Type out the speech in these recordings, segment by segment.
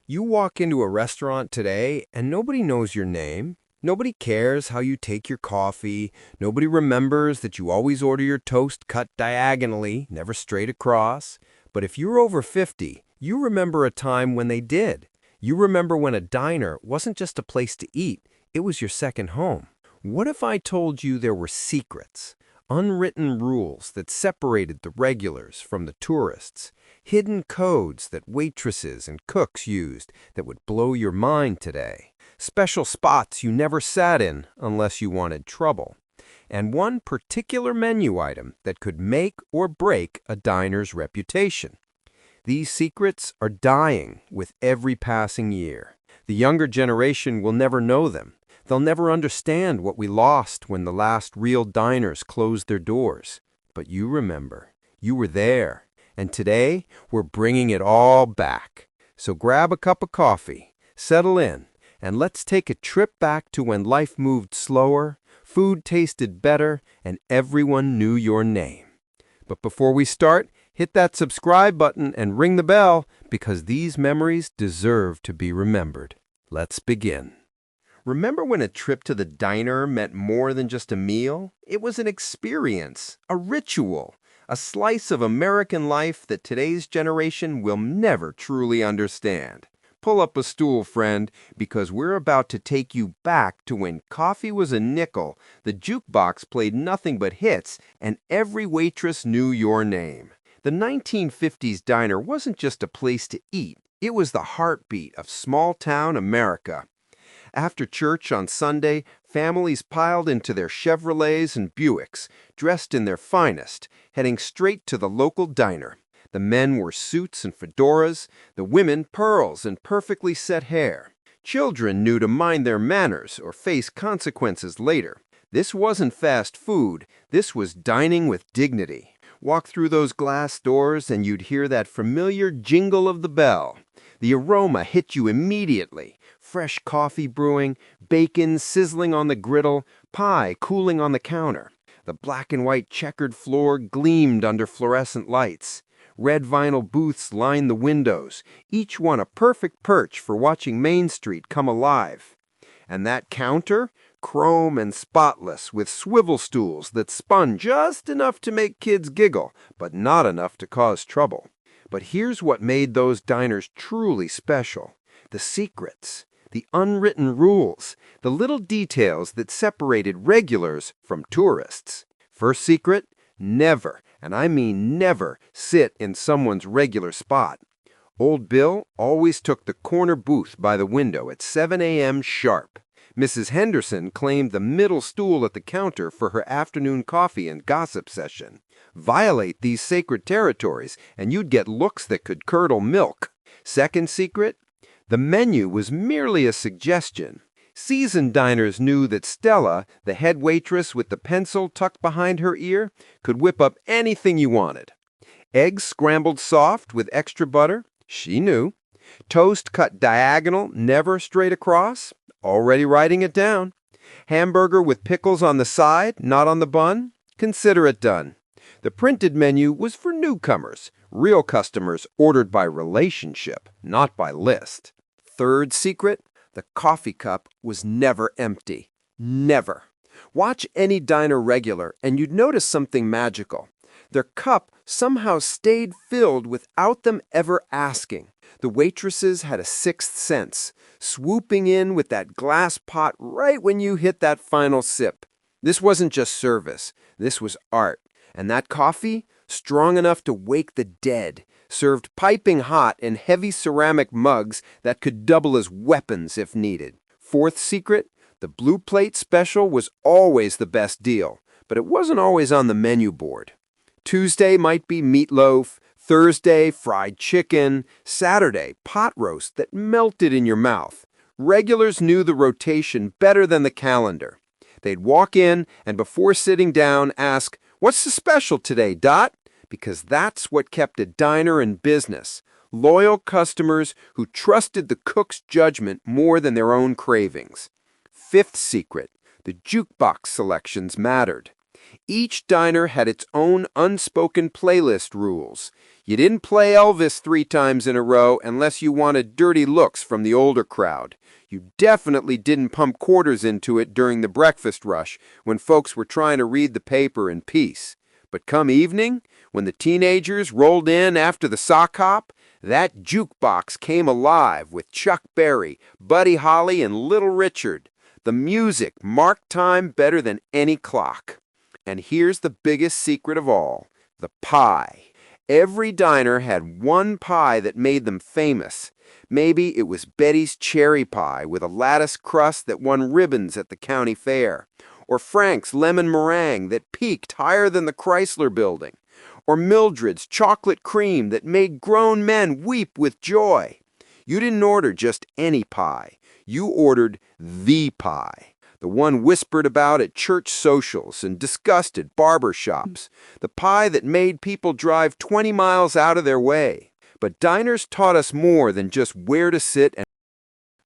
You walk into a restaurant today and nobody knows your name. Nobody cares how you take your coffee. Nobody remembers that you always order your toast cut diagonally, never straight across. But if you're over 50, you remember a time when they did. You remember when a diner wasn't just a place to eat, it was your second home. What if I told you there were secrets, unwritten rules that separated the regulars from the tourists? Hidden codes that waitresses and cooks used that would blow your mind today. Special spots you never sat in unless you wanted trouble. And one particular menu item that could make or break a diner's reputation. These secrets are dying with every passing year. The younger generation will never know them. They'll never understand what we lost when the last real diners closed their doors. But you remember. You were there. And today, we're bringing it all back. So grab a cup of coffee, settle in, and let's take a trip back to when life moved slower, food tasted better, and everyone knew your name. But before we start, hit that subscribe button and ring the bell because these memories deserve to be remembered. Let's begin. Remember when a trip to the diner meant more than just a meal? It was an experience, a ritual. A slice of American life that today's generation will never truly understand. Pull up a stool, friend, because we're about to take you back to when coffee was a nickel, the jukebox played nothing but hits, and every waitress knew your name. The 1950s diner wasn't just a place to eat. It was the heartbeat of small-town America. After church on Sunday, families piled into their Chevrolets and Buicks, dressed in their finest, heading straight to the local diner. The men wore suits and fedoras, the women pearls and perfectly set hair. Children knew to mind their manners or face consequences later. This wasn't fast food, this was dining with dignity. Walk through those glass doors and you'd hear that familiar jingle of the bell. The aroma hit you immediately. Fresh coffee brewing, bacon sizzling on the griddle, pie cooling on the counter. The black and white checkered floor gleamed under fluorescent lights. Red vinyl booths lined the windows, each one a perfect perch for watching Main Street come alive. And that counter? Chrome and spotless, with swivel stools that spun just enough to make kids giggle, but not enough to cause trouble. But here's what made those diners truly special. The secrets. The unwritten rules, the little details that separated regulars from tourists. First secret, never, and I mean never, sit in someone's regular spot. Old Bill always took the corner booth by the window at 7 a.m. sharp. Mrs. Henderson claimed the middle stool at the counter for her afternoon coffee and gossip session. Violate these sacred territories, and you'd get looks that could curdle milk. Second secret, the menu was merely a suggestion. Seasoned diners knew that Stella, the head waitress with the pencil tucked behind her ear, could whip up anything you wanted. Eggs scrambled soft with extra butter? She knew. Toast cut diagonal, never straight across? Already writing it down. Hamburger with pickles on the side, not on the bun? Consider it done. The printed menu was for newcomers. Real customers ordered by relationship, not by list. Third secret, the coffee cup was never empty. Never. Watch any diner regular and you'd notice something magical. Their cup somehow stayed filled without them ever asking. The waitresses had a sixth sense, swooping in with that glass pot right when you hit that final sip. This wasn't just service, this was art. And that coffee, strong enough to wake the dead, served piping hot in heavy ceramic mugs that could double as weapons if needed. Fourth secret, the blue plate special was always the best deal, but it wasn't always on the menu board. Tuesday might be meatloaf, Thursday, fried chicken, Saturday, pot roast that melted in your mouth. Regulars knew the rotation better than the calendar. They'd walk in and before sitting down ask, "What's the special today, Dot?" Because that's what kept a diner in business. Loyal customers who trusted the cook's judgment more than their own cravings. Fifth secret, the jukebox selections mattered. Each diner had its own unspoken playlist rules. You didn't play Elvis 3 times in a row unless you wanted dirty looks from the older crowd. You definitely didn't pump quarters into it during the breakfast rush when folks were trying to read the paper in peace. But come evening, when the teenagers rolled in after the sock hop, that jukebox came alive with Chuck Berry, Buddy Holly, and Little Richard. The music marked time better than any clock. And here's the biggest secret of all, the pie. Every diner had one pie that made them famous. Maybe it was Betty's cherry pie with a lattice crust that won ribbons at the county fair, or Frank's lemon meringue that peaked higher than the Chrysler Building, or Mildred's chocolate cream that made grown men weep with joy. You didn't order just any pie. You ordered the pie. The one whispered about at church socials and discussed at barber shops. The pie that made people drive 20 miles out of their way. But diners taught us more than just where to sit and...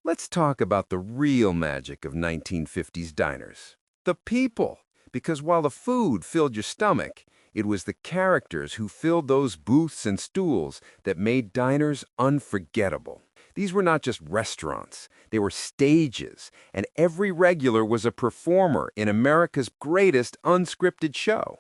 Let's talk about the real magic of 1950s diners. The people. Because while the food filled your stomach, it was the characters who filled those booths and stools that made diners unforgettable. These were not just restaurants, they were stages, and every regular was a performer in America's greatest unscripted show.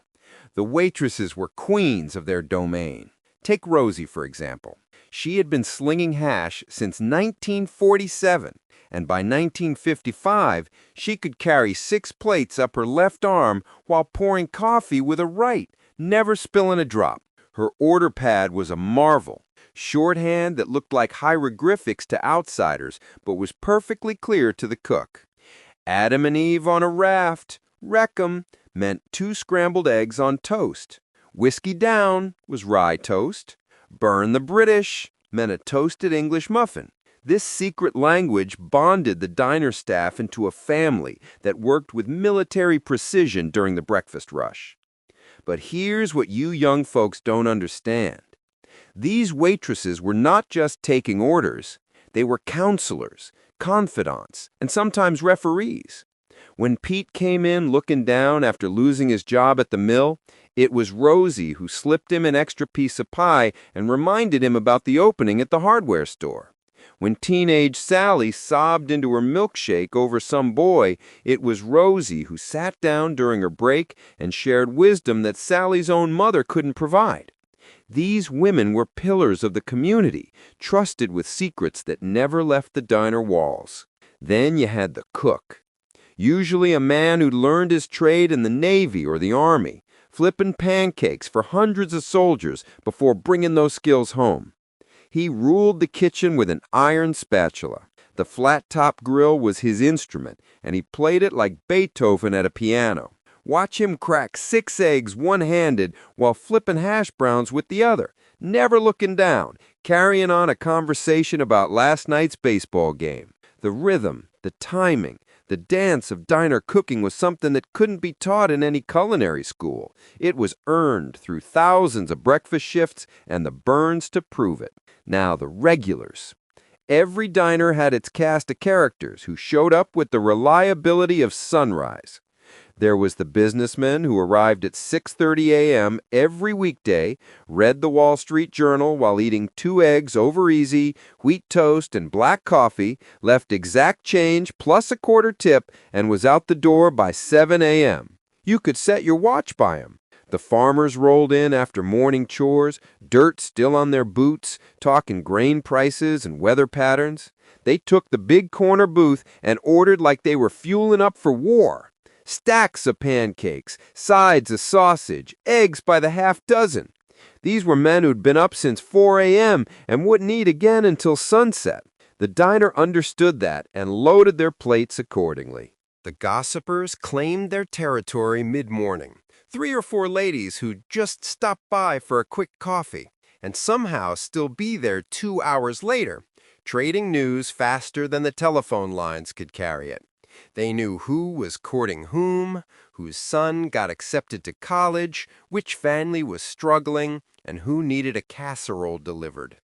The waitresses were queens of their domain. Take Rosie, for example. She had been slinging hash since 1947, and by 1955, she could carry 6 plates up her left arm while pouring coffee with a right, never spilling a drop. Her order pad was a marvel. Shorthand that looked like hieroglyphics to outsiders, but was perfectly clear to the cook. Adam and Eve on a raft, wreck 'em, meant 2 scrambled eggs on toast. Whiskey down was rye toast. Burn the British meant a toasted English muffin. This secret language bonded the diner staff into a family that worked with military precision during the breakfast rush. But here's what you young folks don't understand. These waitresses were not just taking orders, they were counselors, confidants, and sometimes referees. When Pete came in looking down after losing his job at the mill, it was Rosie who slipped him an extra piece of pie and reminded him about the opening at the hardware store. When teenage Sally sobbed into her milkshake over some boy, it was Rosie who sat down during her break and shared wisdom that Sally's own mother couldn't provide. These women were pillars of the community, trusted with secrets that never left the diner walls. Then you had the cook. Usually a man who'd learned his trade in the Navy or the Army, flipping pancakes for hundreds of soldiers before bringing those skills home. He ruled the kitchen with an iron spatula. The flat-top grill was his instrument, and he played it like Beethoven at a piano. Watch him crack 6 eggs one-handed while flipping hash browns with the other, never looking down, carrying on a conversation about last night's baseball game. The rhythm, the timing, the dance of diner cooking was something that couldn't be taught in any culinary school. It was earned through thousands of breakfast shifts and the burns to prove it. Now the regulars. Every diner had its cast of characters who showed up with the reliability of sunrise. There was the businessman who arrived at 6:30 a.m. every weekday, read the Wall Street Journal while eating 2 eggs over easy, wheat toast, and black coffee, left exact change plus a quarter tip, and was out the door by 7 a.m. You could set your watch by him. The farmers rolled in after morning chores, dirt still on their boots, talking grain prices and weather patterns. They took the big corner booth and ordered like they were fueling up for war. Stacks of pancakes, sides of sausage, eggs by the half dozen. These were men who'd been up since 4 a.m. and wouldn't eat again until sunset. The diner understood that and loaded their plates accordingly. The gossipers claimed their territory mid-morning. 3 or 4 ladies who'd just stopped by for a quick coffee and somehow still be there 2 hours later, trading news faster than the telephone lines could carry it. They knew who was courting whom, whose son got accepted to college, which family was struggling, and who needed a casserole delivered.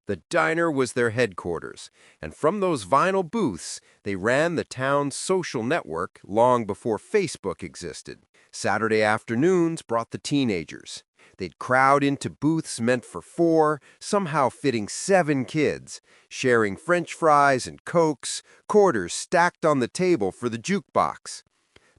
The diner was their headquarters, and from those vinyl booths, they ran the town's social network long before Facebook existed. Saturday afternoons brought the teenagers. They'd crowd into booths meant for 4, somehow fitting 7 kids, sharing French fries and Cokes, quarters stacked on the table for the jukebox.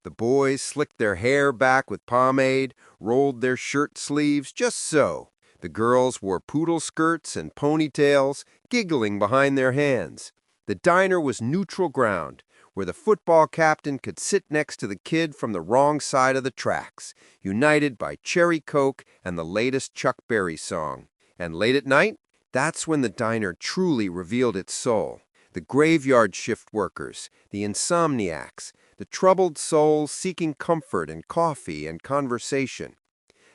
The boys slicked their hair back with pomade, rolled their shirt sleeves just so. The girls wore poodle skirts and ponytails, giggling behind their hands. The diner was neutral ground, where the football captain could sit next to the kid from the wrong side of the tracks, united by Cherry Coke and the latest Chuck Berry song. And late at night, that's when the diner truly revealed its soul. The graveyard shift workers, the insomniacs, the troubled souls seeking comfort in coffee and conversation.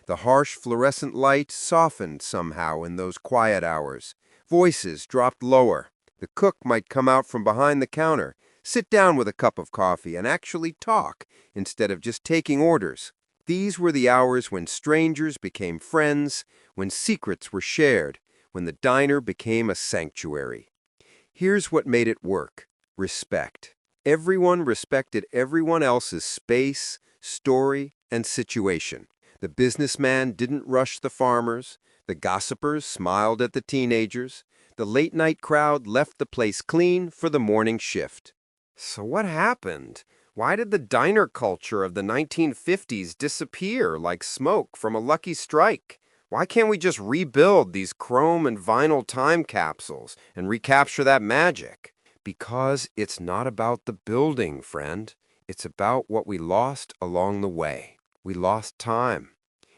The harsh fluorescent light softened somehow in those quiet hours. Voices dropped lower. The cook might come out from behind the counter, sit down with a cup of coffee, and actually talk instead of just taking orders. These were the hours when strangers became friends, when secrets were shared, when the diner became a sanctuary. Here's what made it work: respect. Everyone respected everyone else's space, story, and situation. The businessman didn't rush the farmers. The gossipers smiled at the teenagers. The late-night crowd left the place clean for the morning shift. So what happened? Why did the diner culture of the 1950s disappear like smoke from a lucky strike? Why can't we just rebuild these chrome and vinyl time capsules and recapture that magic? Because it's not about the building, friend. It's about what we lost along the way. We lost time.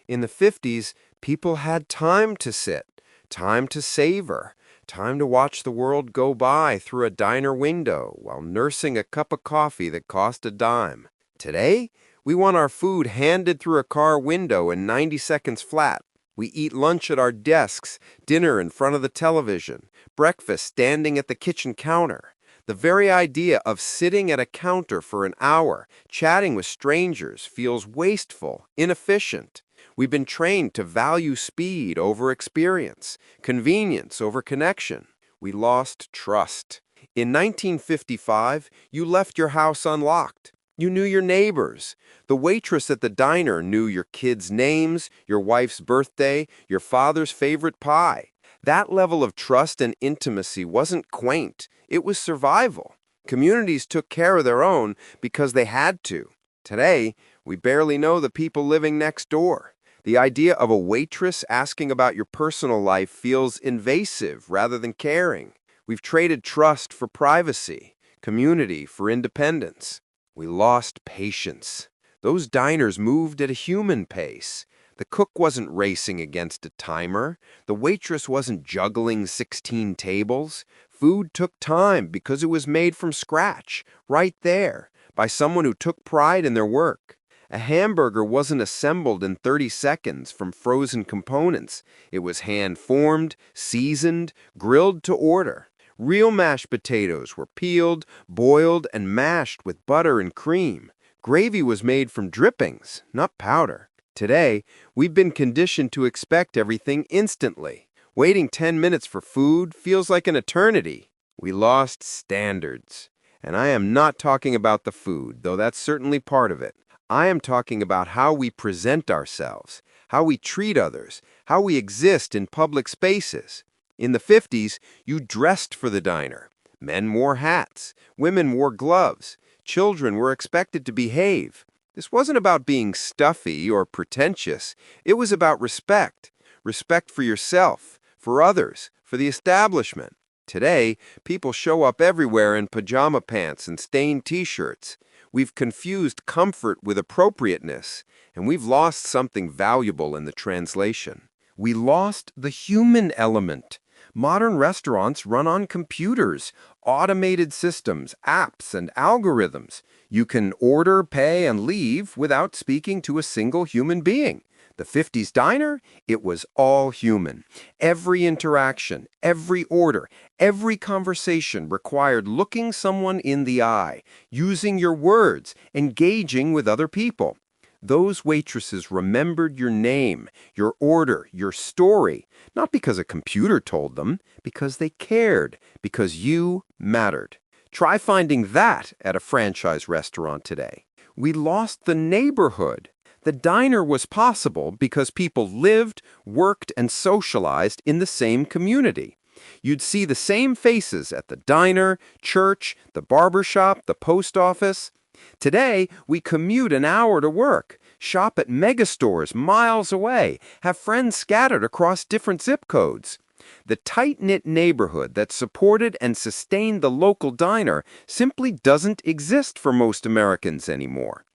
In the 50s, people had time to sit, time to savor, time to watch the world go by through a diner window while nursing a cup of coffee that cost a dime. Today, we want our food handed through a car window in 90 seconds flat. We eat lunch at our desks, dinner in front of the television, breakfast standing at the kitchen counter. The very idea of sitting at a counter for an hour, chatting with strangers, feels wasteful, inefficient. We've been trained to value speed over experience, convenience over connection. We lost trust. In 1955, you left your house unlocked. You knew your neighbors. The waitress at the diner knew your kids' names, your wife's birthday, your father's favorite pie. That level of trust and intimacy wasn't quaint. It was survival. Communities took care of their own because they had to. Today, we barely know the people living next door. The idea of a waitress asking about your personal life feels invasive rather than caring. We've traded trust for privacy, community for independence. We lost patience. Those diners moved at a human pace. The cook wasn't racing against a timer. The waitress wasn't juggling 16 tables. Food took time because it was made from scratch, right there, by someone who took pride in their work. A hamburger wasn't assembled in 30 seconds from frozen components. It was hand-formed, seasoned, grilled to order. Real mashed potatoes were peeled, boiled, and mashed with butter and cream. Gravy was made from drippings, not powder. Today, we've been conditioned to expect everything instantly. Waiting 10 minutes for food feels like an eternity. We lost standards. And I am not talking about the food, though that's certainly part of it. I am talking about how we present ourselves, how we treat others, how we exist in public spaces. In the 50s, you dressed for the diner. Men wore hats. Women wore gloves. Children were expected to behave. This wasn't about being stuffy or pretentious. It was about respect. Respect for yourself, for others, for the establishment. Today, people show up everywhere in pajama pants and stained t-shirts. We've confused comfort with appropriateness, and we've lost something valuable in the translation. We lost the human element. Modern restaurants run on computers, automated systems, apps, and algorithms. You can order, pay, and leave without speaking to a single human being. The 50s diner, it was all human. Every interaction, every order, every conversation required looking someone in the eye, using your words, engaging with other people. Those waitresses remembered your name, your order, your story, not because a computer told them, because they cared, because you mattered. Try finding that at a franchise restaurant today. We lost the neighborhood. The diner was possible because people lived, worked, and socialized in the same community. You'd see the same faces at the diner, church, the barber shop, the post office. Today, we commute an hour to work, shop at megastores miles away, have friends scattered across different zip codes. The tight-knit neighborhood that supported and sustained the local diner simply doesn't exist for most Americans anymore.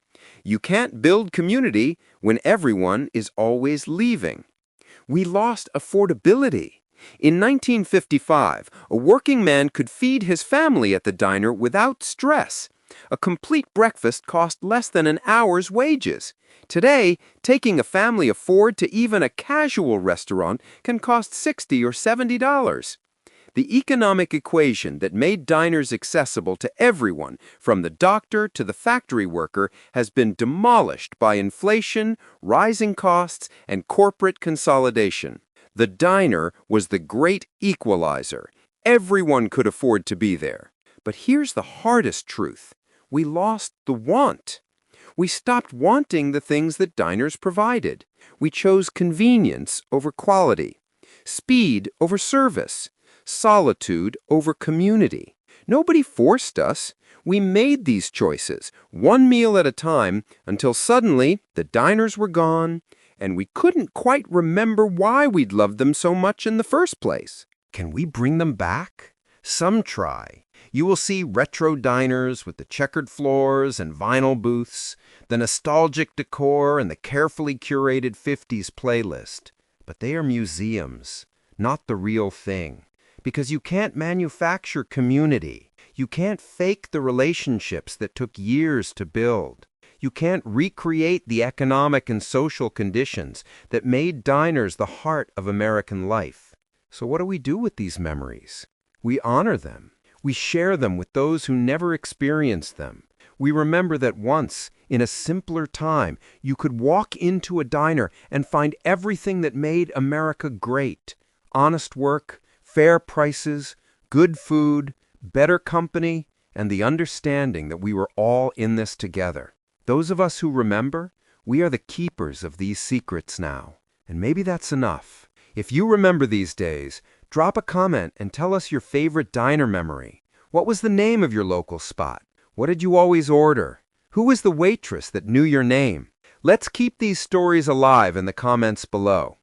You can't build community when everyone is always leaving. We lost affordability. In 1955, a working man could feed his family at the diner without stress. A complete breakfast cost less than an hour's wages. Today, taking a family afford to even a casual restaurant can cost $60 or $70. The economic equation that made diners accessible to everyone, from the doctor to the factory worker, has been demolished by inflation, rising costs, and corporate consolidation. The diner was the great equalizer. Everyone could afford to be there. But here's the hardest truth. We lost the want. We stopped wanting the things that diners provided. We chose convenience over quality, speed over service, solitude over community. Nobody forced us. We made these choices, one meal at a time, until suddenly the diners were gone, and we couldn't quite remember why we'd loved them so much in the first place. Can we bring them back? Some try. You will see retro diners with the checkered floors and vinyl booths, the nostalgic decor and the carefully curated 50s playlist. But they are museums, not the real thing. Because you can't manufacture community. You can't fake the relationships that took years to build. You can't recreate the economic and social conditions that made diners the heart of American life. So what do we do with these memories? We honor them. We share them with those who never experienced them. We remember that once, in a simpler time, you could walk into a diner and find everything that made America great. Honest work, fair prices, good food, better company, and the understanding that we were all in this together. Those of us who remember, we are the keepers of these secrets now. And maybe that's enough. If you remember these days, drop a comment and tell us your favorite diner memory. What was the name of your local spot? What did you always order? Who was the waitress that knew your name? Let's keep these stories alive in the comments below.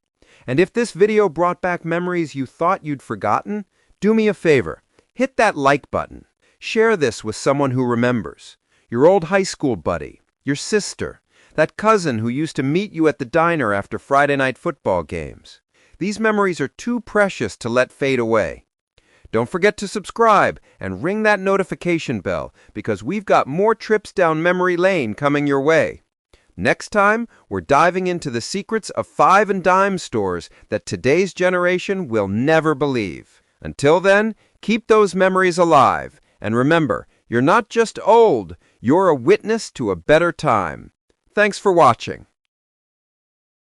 And if this video brought back memories you thought you'd forgotten, do me a favor. Hit that like button. Share this with someone who remembers. Your old high school buddy, your sister, that cousin who used to meet you at the diner after Friday night football games. These memories are too precious to let fade away. Don't forget to subscribe and ring that notification bell because we've got more trips down memory lane coming your way. Next time, we're diving into the secrets of 5 and dime stores that today's generation will never believe. Until then, keep those memories alive. And remember, you're not just old, you're a witness to a better time. Thanks for watching.